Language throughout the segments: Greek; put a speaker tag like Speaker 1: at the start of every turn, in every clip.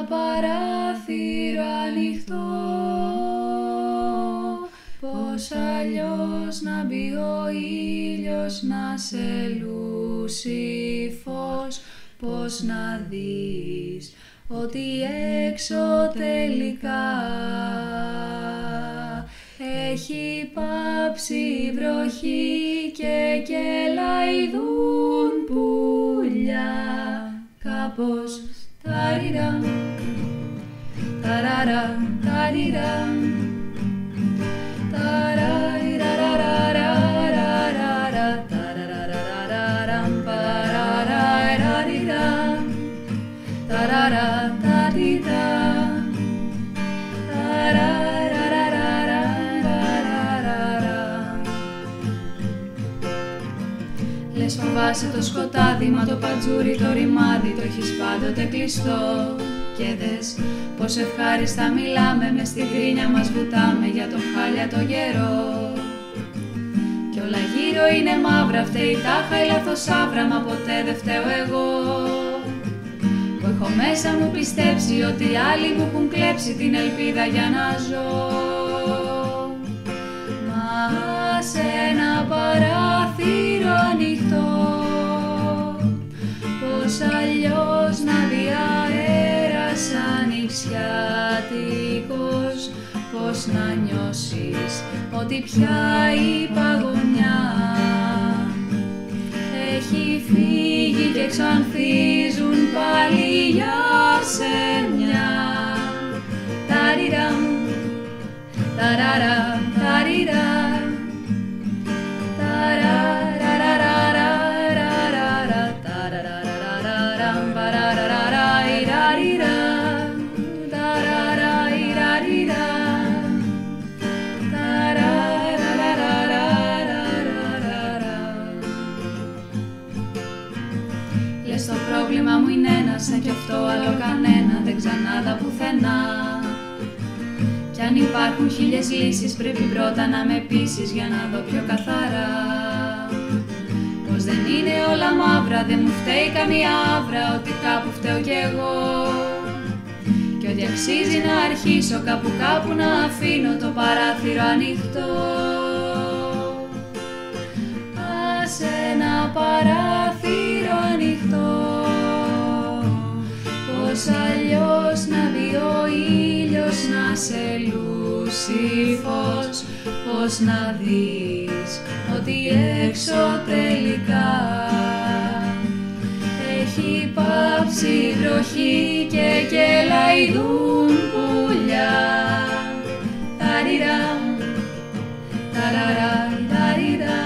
Speaker 1: παράθυρο ανοιχτό, πως αλλιώς να μπει ο ήλιος, να σε λούσει φως, πως να δεις ότι έξω τελικά έχει πάψει η βροχή και κελαϊδούν πουλιά. Κάπως ταριραν, ταραρα, ταριραν, ταραριραραραραραραρα, ταραραραραραραμ, παραραραραραραρα, ταραρατατιτά, ταραραραραραραρα. Λες φοβάσαι το σκοτάδι, μα το πατζούρι το ρημάδι το έχεις πάντοτε κλειστό. Και δες πως ευχάριστα μιλάμε, μες στη γκρίνια μας βουτάμε για το χάλια το γερό. Κι όλα γύρω είναι μαύρα, φταίει τάχα η λαθοσάβρα, μα ποτέ δεν φταίω εγώ, που έχω μέσα μου πιστέψει ότι άλλοι μου έχουν κλέψει την ελπίδα για να ζω. Μα σε ένα παράθυρο ανοιχτό, πως αλλιώς να δει αέρας ανοιξιάτικος, πως να νιώσεις ότι πια η παγωνιά έχει φύγει και ξανθίζουν πάλι για σεμιά. Ταριραμ, ταραρα, ταριρα, ταραραραραραραρα, ταραραραραραραμ, παραραραραραραρα, ταραραραραραρα, ταραραραραραρα. Λες το πρόβλημα μου είναι ένα, σαν κι αυτό άλλο κανένα, δεν ξανάδα πουθενά. Κι αν υπάρχουν χίλιες λύσεις, πρέπει πρώτα να με πείσεις για να δω πιο καθαρά πως δεν είναι όλα μαύρα, δεν μου φταίει καμία άβρα, ότι κάπου φταίω κι εγώ, κι ότι αξίζει να αρχίσω κάπου να αφήνω το παράθυρο ανοιχτό. Ας ένα παράθυρο ανοιχτό, πως αλλιώς να μπει ο ήλιος, να σε λούσει φως, πως να δεις ότι έξω τελικά έχει πάψει η βροχή και κελαϊδούν πουλιά. Ταριρα, ταραρα, ταριρα,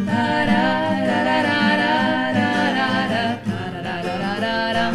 Speaker 1: ταραραραραραραραρα, ταραραραραραραμ,